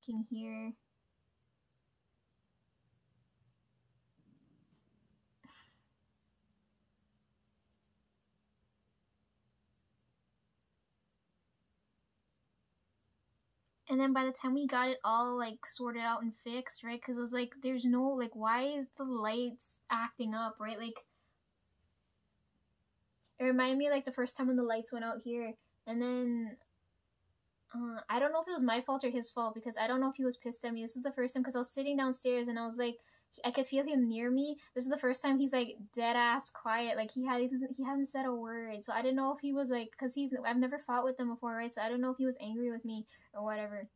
working here. And then by the time we got it all like sorted out and fixed, right? Because it was like, there's no like, why is the lights acting up, right? Like, it reminded me like the first time when the lights went out here, and then I don't know if it was my fault or his fault because I don't know if he was pissed at me. This is the first time because I was sitting downstairs and I was like, I could feel him near me. This is the first time he's like dead ass quiet. Like he hasn't said a word. So I didn't know if he was like, because I've never fought with him before, right? So I don't know if he was angry with me or whatever.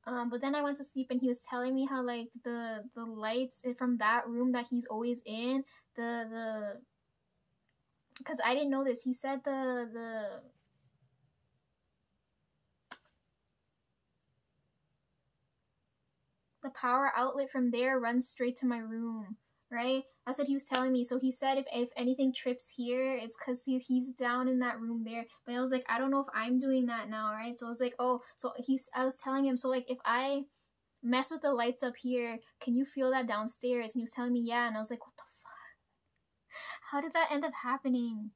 But then I went to sleep and he was telling me how like the lights from that room that he's always in, the because I didn't know this. He said the power outlet from there runs straight to my room, right? That's what he was telling me. So he said if anything trips here, it's because he's down in that room there. But I was like, I don't know if I'm doing that now, right? So I was like, oh, so I was telling him, so like if I mess with the lights up here, can you feel that downstairs? And he was telling me, yeah. And I was like, what the fuck? How did that end up happening?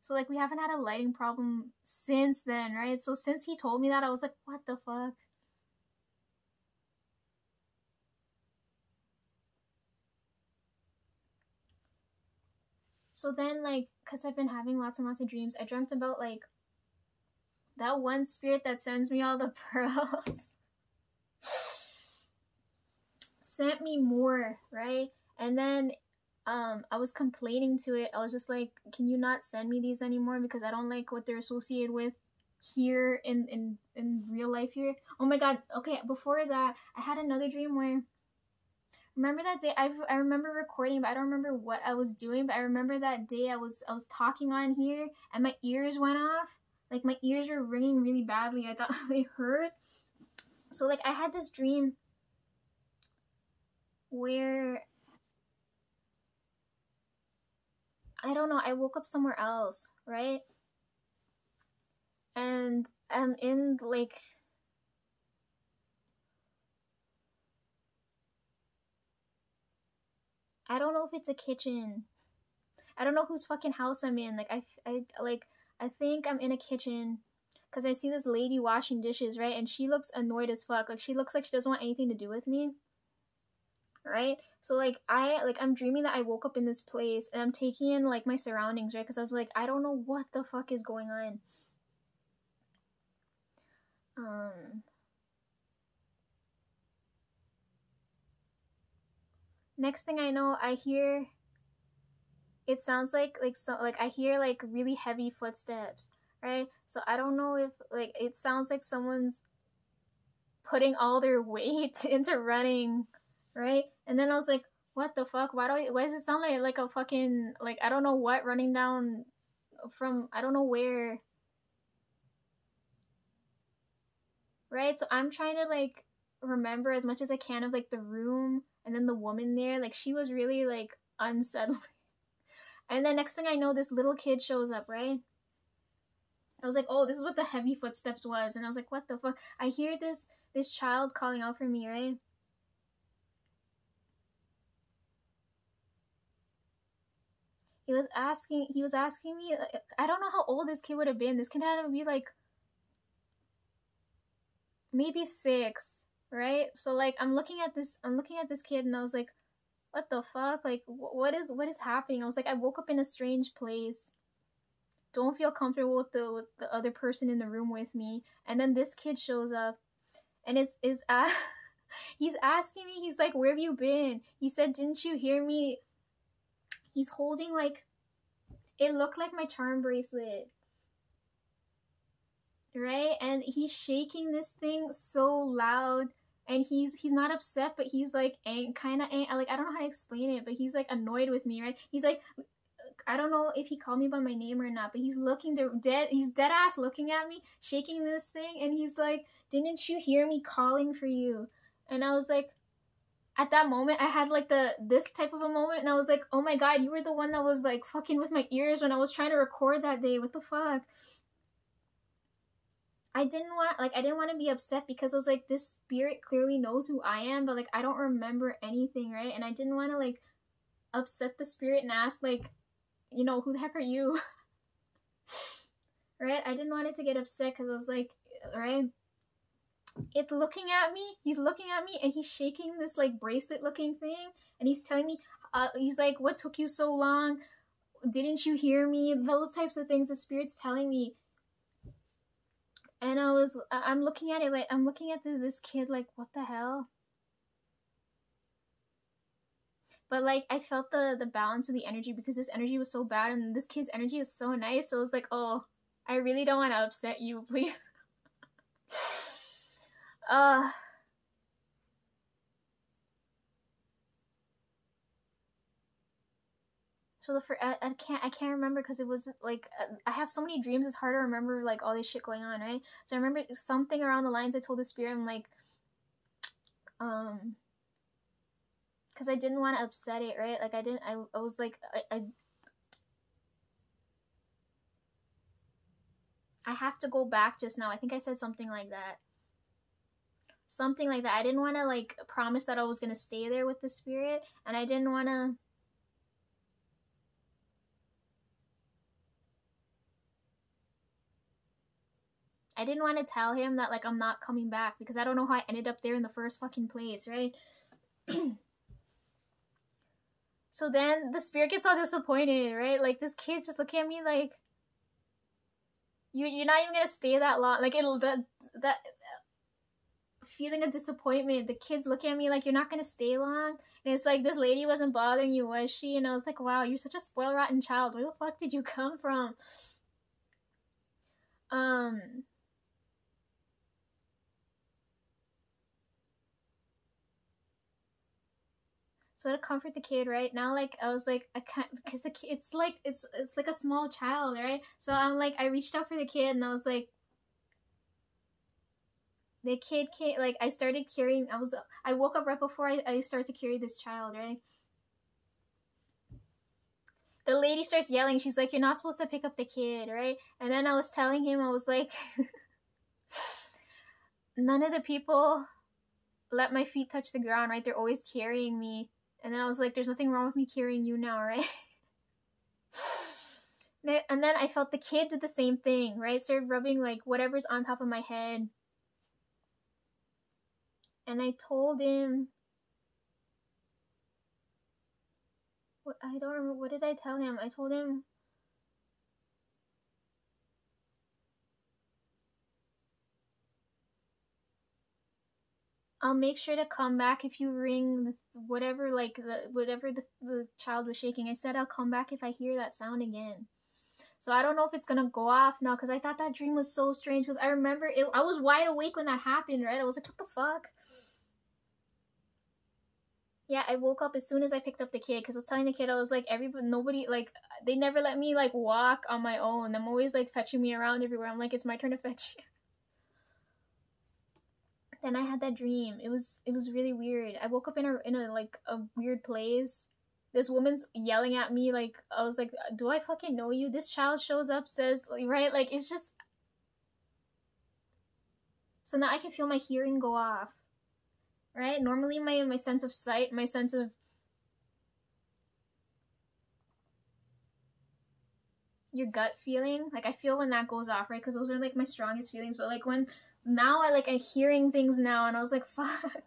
So like we haven't had a lighting problem since then, right? So since he told me that, I was like, what the fuck? So then like, cause I've been having lots and lots of dreams, I dreamt about like that one spirit that sends me all the pearls sent me more, right? And then I was complaining to it. I was just like, can you not send me these anymore because I don't like what they're associated with here in real life here. Oh my god. Okay, before that, I had another dream where, remember that day I remember recording, but I don't remember what I was doing, but I remember that day I was talking on here and my ears went off. Like my ears were ringing really badly. I thought they hurt. So like I had this dream where I don't know, I woke up somewhere else, right? And I'm in like, I don't know if it's a kitchen. I don't know whose fucking house I'm in. Like I think I'm in a kitchen because I see this lady washing dishes, right? And she looks annoyed as fuck. Like she looks like she doesn't want anything to do with me, right? So like I'm dreaming that I woke up in this place and I'm taking in like my surroundings, right? Because I was like, I don't know what the fuck is going on. Um. Next thing I know, I hear, it sounds like so like I hear like really heavy footsteps, right? So I don't know if like it sounds like someone's putting all their weight into running, right? And then I was like, what the fuck? Why does it sound like a fucking like I don't know what running down from I don't know where, right? So I'm trying to like remember as much as I can of like the room and then the woman there, like she was really like unsettling. And then next thing I know, this little kid shows up, right? I was like, oh, this is what the heavy footsteps was. And I was like, what the fuck? I hear this child calling out for me, right? He was asking me, I don't know how old this kid would have been. This kid had to be like maybe 6, right? So like I'm looking at this kid and I was like, what the fuck? Like what is happening? I was like, I woke up in a strange place. Don't feel comfortable with the other person in the room with me. And then this kid shows up and he's asking me, he's like, where have you been? He said, didn't you hear me? He's holding like, it looked like my charm bracelet, right? And he's shaking this thing so loud, and he's not upset, but he's like kind of like I don't know how to explain it, but he's like annoyed with me, right? He's like, I don't know if he called me by my name or not, but he's looking he's dead ass looking at me, shaking this thing, and he's like, didn't you hear me calling for you? And I was like, at that moment I had like this type of a moment and I was like, oh my god, you were the one that was like fucking with my ears when I was trying to record that day. What the fuck? I didn't want to be upset because I was like, this spirit clearly knows who I am, but like I don't remember anything, right? And I didn't want to like upset the spirit and ask like, you know, who the heck are you? Right? I didn't want it to get upset because I was like, right? It's looking at me. He's looking at me and he's shaking this like bracelet looking thing, and he's telling me, he's like, what took you so long? Didn't you hear me? Those types of things the spirit's telling me. And I'm looking at it like, I'm looking at this kid like, what the hell? But like I felt the balance of the energy because this energy was so bad and this kid's energy is so nice. So I was like, oh, I really don't want to upset you, please. So I can't remember because it was like I have so many dreams. It's hard to remember like all this shit going on, right? So I remember something around the lines. I told the spirit, I'm like, because I didn't want to upset it, right? Like I was like I have to go back just now. I think I said something like that. Something like that. I didn't want to like promise that I was gonna stay there with the spirit, and I didn't want to. I didn't want to tell him that like I'm not coming back because I don't know how I ended up there in the first fucking place, right? So then the spirit gets all disappointed, right? Like this kid's just looking at me like, you're not even gonna stay that long. Like that feeling of disappointment. The kid's looking at me like, you're not gonna stay long. And it's like, this lady wasn't bothering you, was she? And I was like, wow, you're such a spoiled rotten child. Where the fuck did you come from? So to comfort the kid, right now, like I was like, I can't, because the kid, it's like a small child, right? So I'm like, I reached out for the kid, and I was like, the kid came, like I started carrying. I woke up right before I started to carry this child, right? The lady starts yelling. She's like, "You're not supposed to pick up the kid, right?" And then I was telling him, I was like, none of the people let my feet touch the ground, right? They're always carrying me. And then I was like, there's nothing wrong with me carrying you now, right? And then I felt the kid did the same thing, right? Started rubbing like whatever's on top of my head. And I told him, I don't remember, what did I tell him? I told him, I'll make sure to come back if you ring whatever, like whatever the child was shaking. I said I'll come back if I hear that sound again. So I don't know if it's gonna go off now because I thought that dream was so strange because I remember it. I was wide awake when that happened, right? I was like, what the fuck? Yeah, I woke up as soon as I picked up the kid because I was telling the kid, I was like, nobody, like, they never let me like walk on my own. I'm always like fetching me around everywhere. I'm like, it's my turn to fetch you. Then I had that dream. It was really weird. I woke up in a like a weird place. This woman's yelling at me like, I was like, do I fucking know you? This child shows up, says, right, like it's just. So now I can feel my hearing go off. Right? Normally my sense of sight, my sense of your gut feeling, like I feel when that goes off, right? Because those are like my strongest feelings. But like when now I'm hearing things now, and I was like, fuck.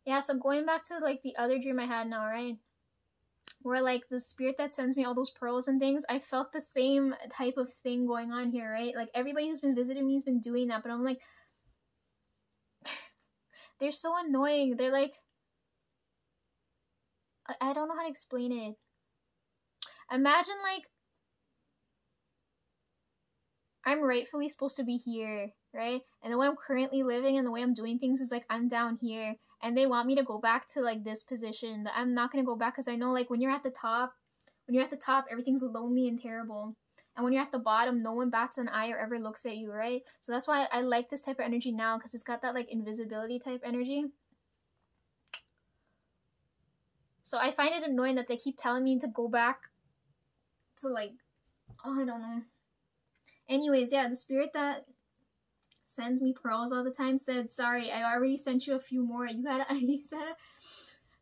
Yeah, so going back to like the other dream I had now, right? Where like the spirit that sends me all those pearls and things, I felt the same type of thing going on here, right? Like everybody who's been visiting me has been doing that, but I'm like, they're so annoying. They're like, I don't know how to explain it. Imagine like I'm rightfully supposed to be here, right? And the way I'm currently living and the way I'm doing things is like I'm down here, and they want me to go back to like this position. That I'm not gonna go back because I know like when you're at the top, everything's lonely and terrible. And when you're at the bottom, no one bats an eye or ever looks at you, right? So that's why I like this type of energy now, because it's got that like invisibility type energy. So I find it annoying that they keep telling me to go back to like, oh, I don't know. Anyways, yeah, the spirit that sends me pearls all the time said, sorry, I already sent you a few more. You gotta,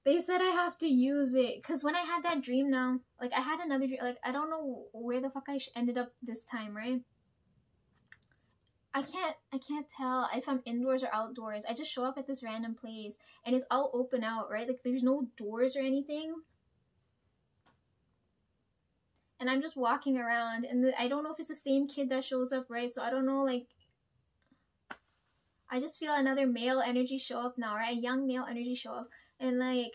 they said I have to use it. Because when I had that dream now, like I had another dream, like I don't know where the fuck I ended up this time, right? I can't tell if I'm indoors or outdoors. I just show up at this random place and it's all open out, right? Like there's no doors or anything. And I'm just walking around and I don't know if it's the same kid that shows up, right? So I don't know, like, I just feel another male energy show up now, right? A young male energy show up. And like,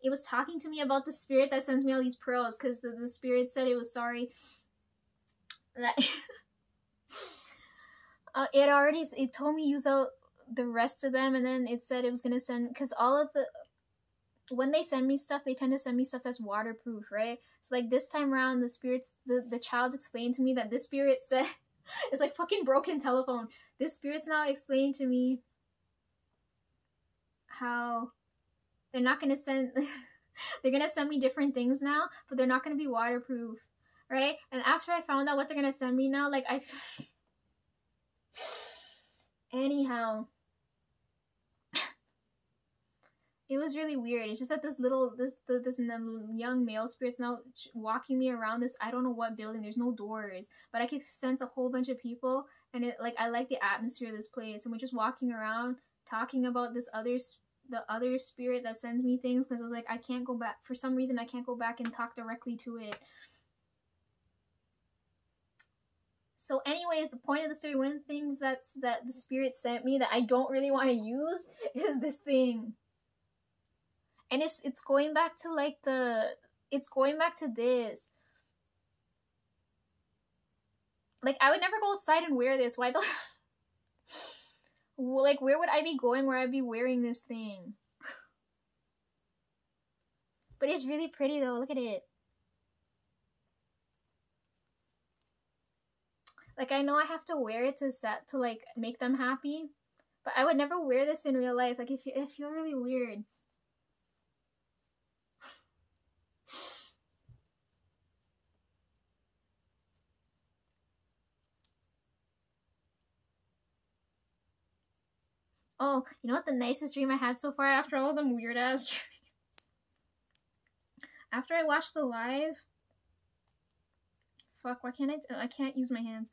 it was talking to me about the spirit that sends me all these pearls, because the spirit said it was sorry that it told me use out the rest of them, and then it said it was gonna send, because all of the, when they send me stuff, they tend to send me stuff that's waterproof, right? So like this time around, the spirits, the child's explained to me that this spirit said, it's like fucking broken telephone. This spirit's now explaining to me how they're not gonna send, they're gonna send me different things now, but they're not gonna be waterproof, right? And after I found out what they're gonna send me now, like anyhow, it was really weird. It's just that this young male spirit's now walking me around this, I don't know what building. There's no doors, but I could sense a whole bunch of people, and it, like, I like the atmosphere of this place, and we're just walking around talking about the other spirit that sends me things, because I was like, I can't go back, for some reason I can't go back and talk directly to it. So anyways, the point of the story, one of the things that the spirit sent me that I don't really want to use is this thing. And it's going back to like it's going back to this. Like, I would never go outside and wear this. Why the like, where would I be going where I'd be wearing this thing? But it's really pretty though, look at it. Like, I know I have to wear it to like make them happy, but I would never wear this in real life. Like, I feel really weird. Oh, you know what the nicest dream I had so far after all of them weird ass dreams? After I watched the live, fuck, why can't I can't use my hands.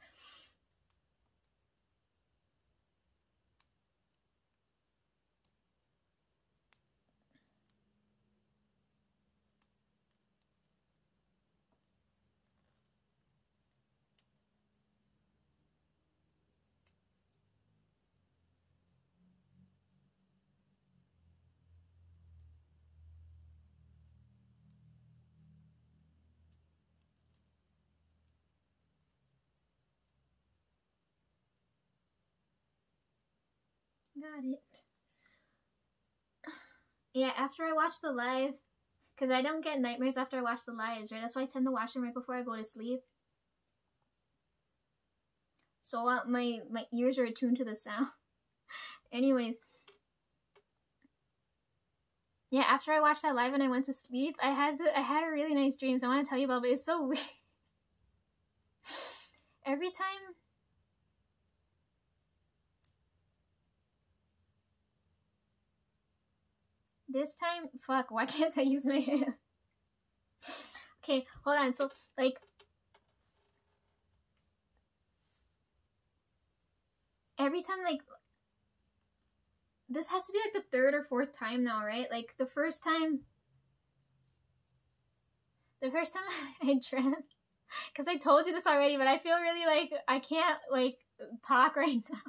Got it. Yeah, after I watch the live, because I don't get nightmares after I watch the lives, right? That's why I tend to watch them right before I go to sleep. So my ears are attuned to the sound. Anyways, yeah, after I watched that live and I went to sleep, I had a really nice dream, so I want to tell you about it. It's so weird. Every time this time, fuck, why can't I use my hand? Okay, hold on. So, like, every time, like, this has to be like the third or fourth time now, right? Like, the first time I dreamt, because I told you this already, but I feel really like I can't, like, talk right now.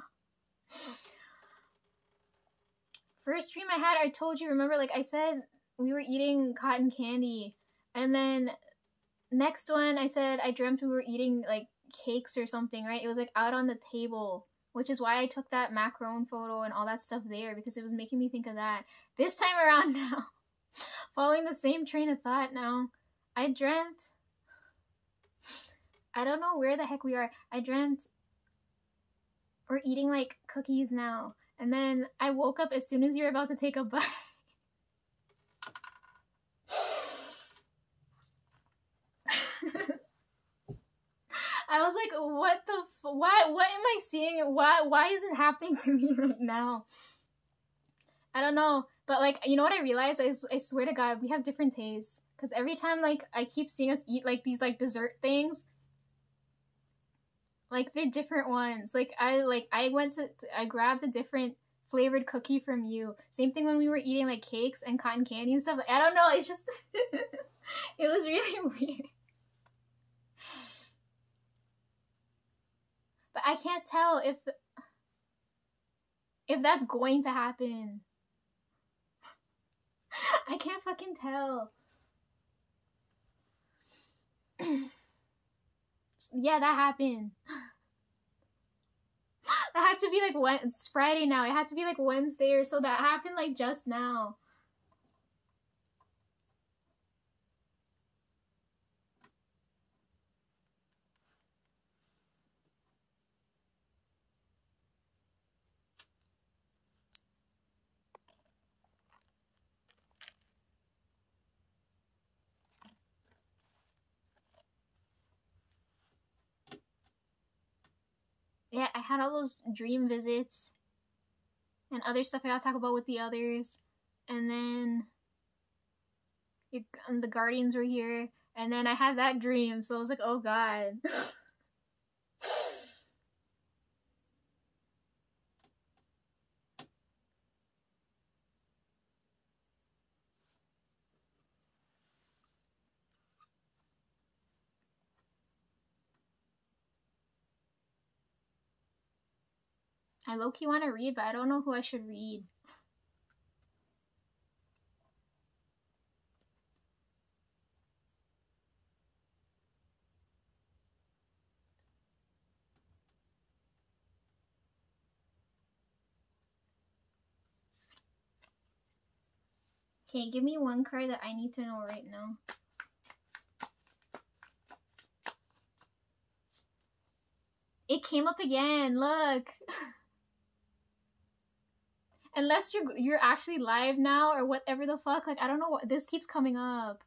First dream I had, I told you, remember, like I said, we were eating cotton candy, and then next one I said I dreamt we were eating like cakes or something, right? It was like out on the table, which is why I took that macaron photo and all that stuff there, because it was making me think of that. This time around now, following the same train of thought now, I dreamt, I don't know where the heck we are, I dreamt we're eating like cookies now. And then I woke up as soon as you were about to take a bite. was like, what the what am I seeing? Why is this happening to me right now? I don't know. But like, you know what I realized? I swear to God, we have different tastes. Because every time like I keep seeing us eat like these like dessert things, like they're different ones. Like I grabbed a different flavored cookie from you. Same thing when we were eating like cakes and cotton candy and stuff. Like, I don't know. It's just it was really weird. But I can't tell if that's going to happen. I can't fucking tell. Yeah, that happened. That had to be like it's Friday now. It had to be like Wednesday or so. That happened like just now. Yeah, I had all those dream visits and other stuff I gotta talk about with the others. And then the Guardians were here. And then I had that dream, so I was like, oh god. I low-key want to read, but I don't know who I should read. Okay, give me one card that I need to know right now. It came up again, look! Unless you're actually live now or whatever the fuck, like I don't know what this keeps coming up.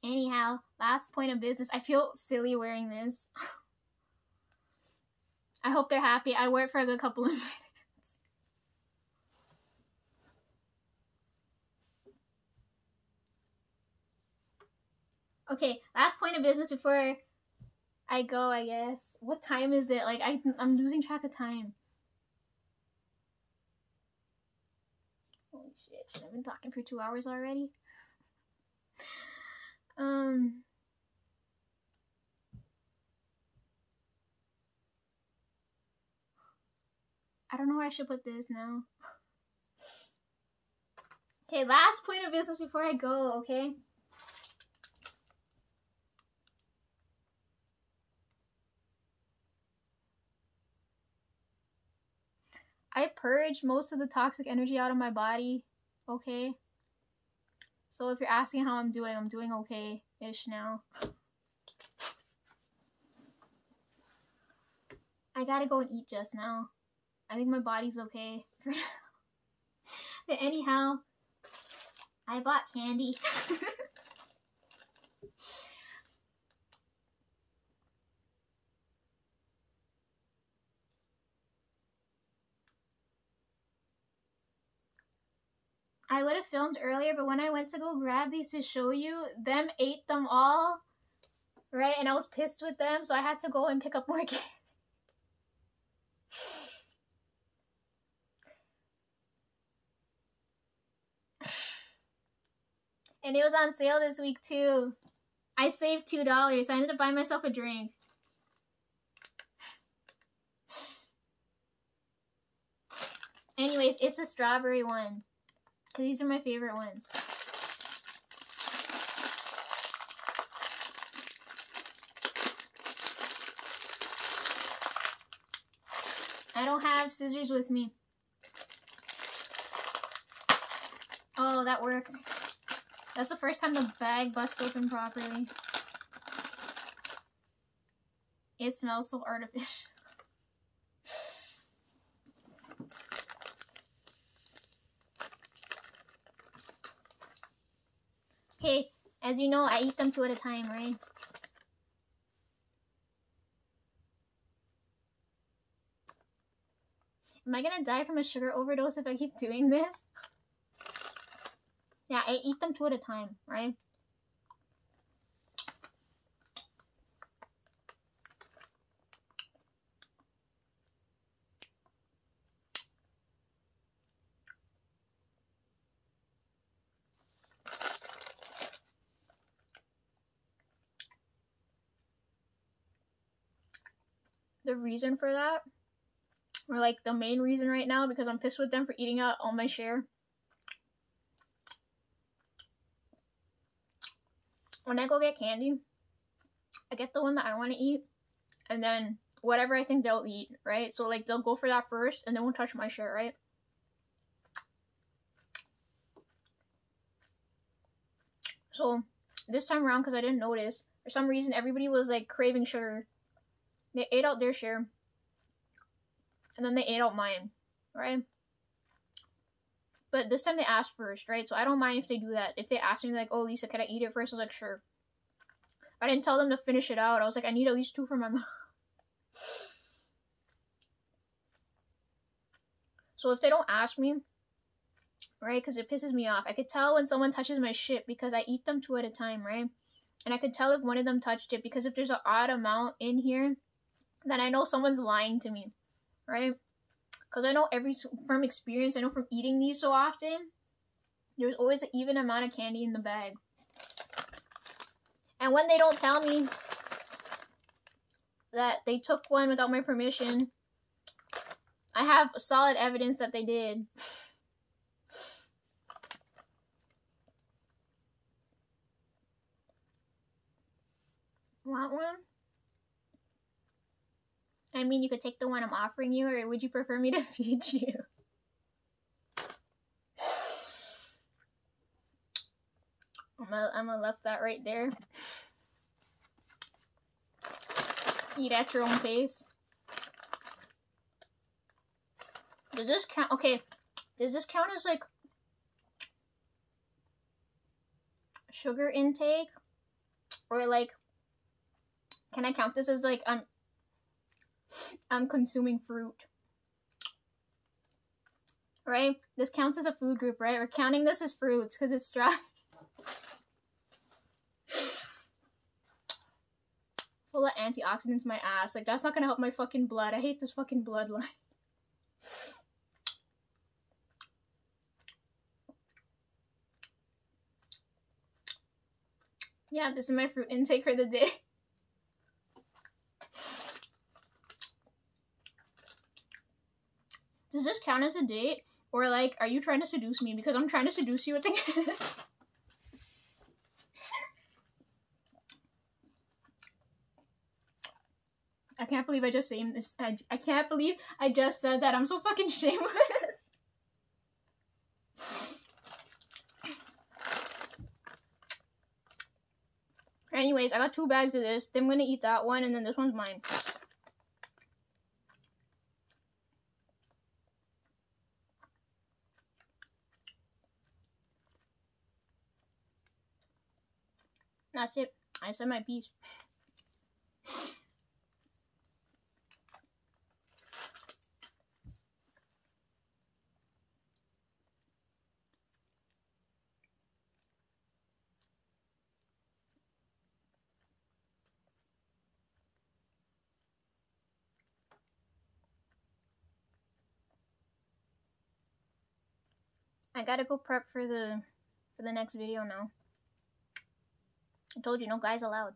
Anyhow, last point of business. I feel silly wearing this. I hope they're happy. I wear it for a good couple of minutes. Okay, last point of business before I go, I guess. What time is it? Like, I'm losing track of time. Holy shit, I've been talking for 2 hours already. I don't know where I should put this now. Okay, last point of business before I go, okay? I purged most of the toxic energy out of my body, okay? So if you're asking how I'm doing okay-ish now. I gotta go and eat just now. I think my body's okay for now. But anyhow, I bought candy. I would have filmed earlier, but when I went to go grab these to show you, them ate them all, right? And I was pissed with them, so I had to go and pick up more candy. And it was on sale this week too. I saved $2, so I ended up buying myself a drink. Anyways, it's the strawberry one. Because these are my favorite ones. I don't have scissors with me. Oh, that worked. That's the first time the bag bust open properly. It smells so artificial. Okay, as you know, I eat them 2 at a time, right? Am I gonna die from a sugar overdose if I keep doing this? Yeah, I eat them 2 at a time, right? The reason for that, or like the main reason right now, because I'm pissed with them for eating out all my share. When I go get candy, I get the one that I want to eat, and then whatever I think they'll eat, right? So like they'll go for that first, and they won't touch my share, right? So this time around, because I didn't notice, for some reason everybody was like craving sugar. They ate out their share, and then they ate out mine, right? But this time they asked first, right? So I don't mind if they do that. If they ask me like, "Oh, Lisa, can I eat it first?" I was like, "Sure." I didn't tell them to finish it out. I was like, "I need at least 2 for my mom." So if they don't ask me, right, because it pisses me off. I could tell when someone touches my shit because I eat them 2 at a time, right? And I could tell if one of them touched it because if there's an odd amount in here, then I know someone's lying to me, right? Because I know from experience, I know from eating these so often, there's always an even amount of candy in the bag. And when they don't tell me that they took one without my permission, I have solid evidence that they did. Want one? I mean, you could take the one I'm offering you, or would you prefer me to feed you? I'm gonna left that right there. Eat at your own pace. Does this count? Okay, does this count as like sugar intake, or like, can I count this as like I'm consuming fruit? Right? This counts as a food group, right? We're counting this as fruits because it's dry. Full of antioxidants, my ass. Like, that's not gonna help my fucking blood. I hate this fucking bloodline. Yeah, this is my fruit intake for the day. Does this count as a date? Or like, are you trying to seduce me? Because I'm trying to seduce you. I can't believe I just said this. I can't believe I just said that. I'm so fucking shameless. Anyways, I got 2 bags of this. Then I'm gonna eat that one, and then this one's mine. That's it. I said my piece. I gotta go prep for the next video now. I told you, no guys allowed.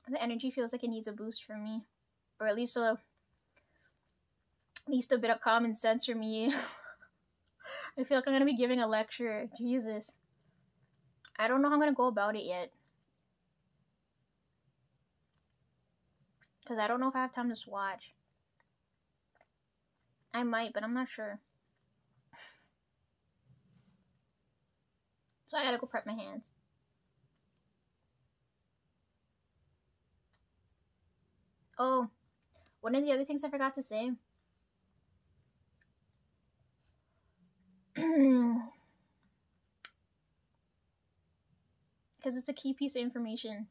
The energy feels like it needs a boost for me, or at least a bit of common sense for me. I feel like I'm gonna be giving a lecture. Jesus, I don't know how I'm gonna go about it yet, because I don't know if I have time to swatch. I might, but I'm not sure. So I gotta go prep my hands. Oh, one of the other things I forgot to say. Because it's a key piece of information.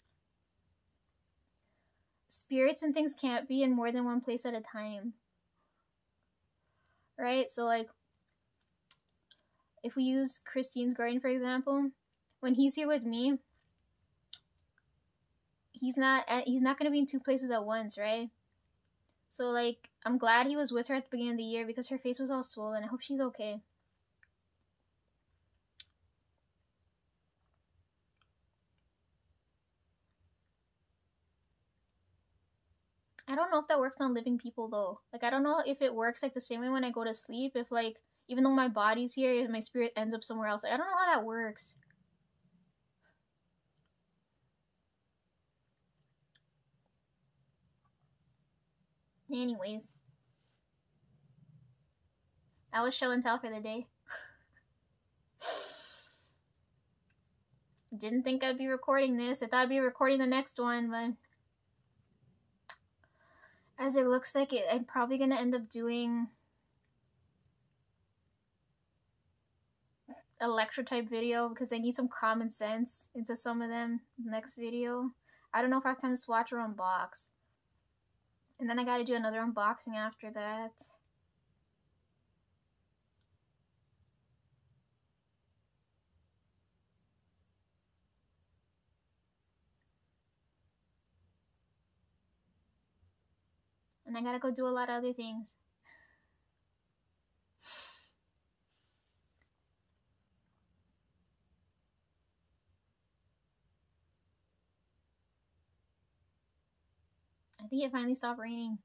Spirits and things can't be in more than one place at a time. Right? So, like, if we use Christine's guardian, for example, when he's here with me, he's not going to be in two places at once, right? So, like, I'm glad he was with her at the beginning of the year because her face was all swollen. I hope she's okay. I don't know if that works on living people though. Like, I don't know if it works like the same way when I go to sleep. If, like, even though my body's here, my spirit ends up somewhere else. Like, I don't know how that works. Anyways, that was show and tell for the day. Didn't think I'd be recording this. I thought I'd be recording the next one, but as it looks like it, I'm probably gonna end up doing a lecture type video because I need some common sense into some of them next video. I don't know if I have time to swatch or unbox. And then I gotta do another unboxing after that. And I gotta go do a lot of other things. I think it finally stopped raining.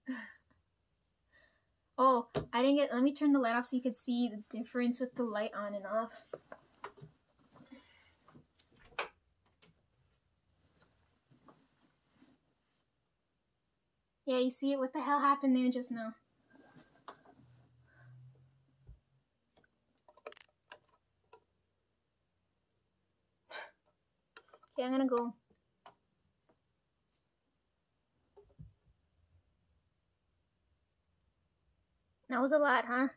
Oh, I didn't get, let me turn the light off so you could see the difference with the light on and off. Yeah, you see it? What the hell happened there just now? Okay, I'm gonna go. That was a lot, huh?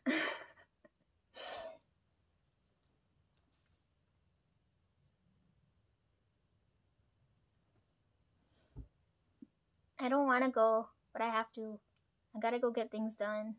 I don't want to go, but I have to. I gotta go get things done.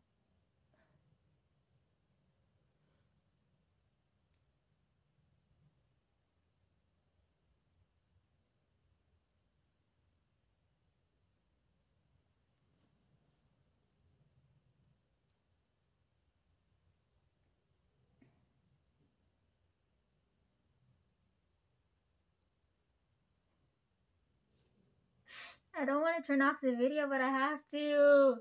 I don't want to turn off the video, but I have to.